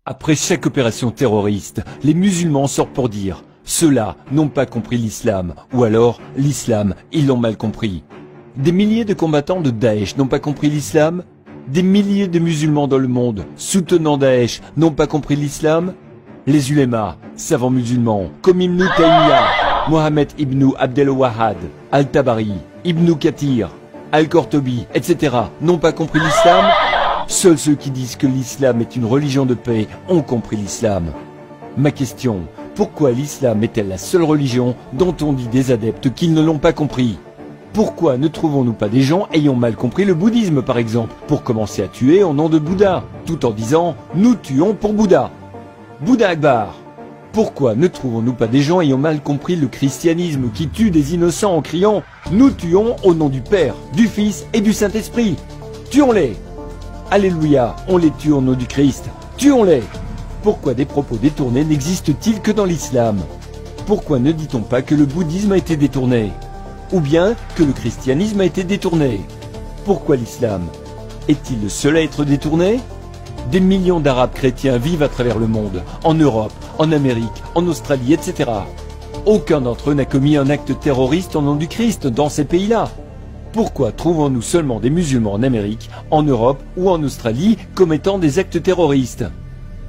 Après chaque opération terroriste, les musulmans sortent pour dire « Ceux-là n'ont pas compris l'islam » ou alors « L'islam, ils l'ont mal compris ». Des milliers de combattants de Daesh n'ont pas compris l'islam? Des milliers de musulmans dans le monde soutenant Daesh n'ont pas compris l'islam? Les ulémas, savants musulmans, comme Ibn Taymiyyah, Mohammed ibn Abdel Wahhad, Al-Tabari, Ibn Kathir, Al-Qurtubi, etc. n'ont pas compris l'islam? Seuls ceux qui disent que l'islam est une religion de paix ont compris l'islam. Ma question, pourquoi l'islam est-elle la seule religion dont on dit des adeptes qu'ils ne l'ont pas compris? Pourquoi ne trouvons-nous pas des gens ayant mal compris le bouddhisme par exemple, pour commencer à tuer au nom de Bouddha, tout en disant « nous tuons pour Bouddha ». Bouddha Akbar. Pourquoi ne trouvons-nous pas des gens ayant mal compris le christianisme qui tue des innocents en criant « nous tuons au nom du Père, du Fils et du Saint-Esprit ». Tuons-les. Alléluia, on les tue au nom du Christ. Tuons-les. Pourquoi des propos détournés n'existent-ils que dans l'islam? Pourquoi ne dit-on pas que le bouddhisme a été détourné? Ou bien que le christianisme a été détourné? Pourquoi l'islam? Est-il le seul à être détourné? Des millions d'Arabes chrétiens vivent à travers le monde, en Europe, en Amérique, en Australie, etc. Aucun d'entre eux n'a commis un acte terroriste au nom du Christ dans ces pays-là. Pourquoi trouvons-nous seulement des musulmans en Amérique, en Europe ou en Australie commettant des actes terroristes?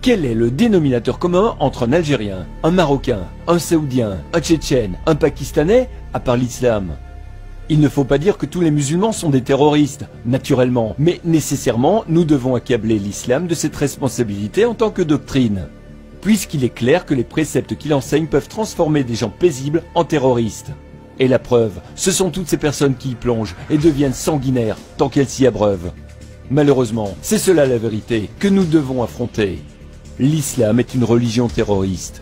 Quel est le dénominateur commun entre un Algérien, un Marocain, un Saoudien, un Tchétchène, un Pakistanais, à part l'islam? Il ne faut pas dire que tous les musulmans sont des terroristes, naturellement, mais nécessairement nous devons accabler l'islam de cette responsabilité en tant que doctrine, puisqu'il est clair que les préceptes qu'il enseigne peuvent transformer des gens paisibles en terroristes. Et la preuve, ce sont toutes ces personnes qui y plongent et deviennent sanguinaires tant qu'elles s'y abreuvent. Malheureusement, c'est cela la vérité que nous devons affronter. L'islam est une religion terroriste.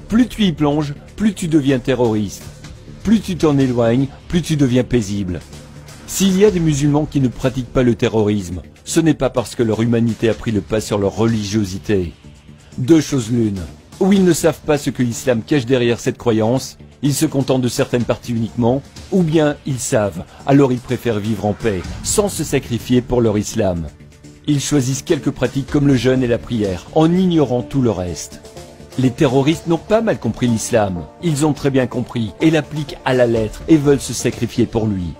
Plus tu y plonges, plus tu deviens terroriste. Plus tu t'en éloignes, plus tu deviens paisible. S'il y a des musulmans qui ne pratiquent pas le terrorisme, ce n'est pas parce que leur humanité a pris le pas sur leur religiosité. Deux choses l'une. Ou ils ne savent pas ce que l'islam cache derrière cette croyance, ils se contentent de certaines parties uniquement, ou bien ils savent, alors ils préfèrent vivre en paix, sans se sacrifier pour leur islam. Ils choisissent quelques pratiques comme le jeûne et la prière, en ignorant tout le reste. Les terroristes n'ont pas mal compris l'islam, ils ont très bien compris et l'appliquent à la lettre et veulent se sacrifier pour lui.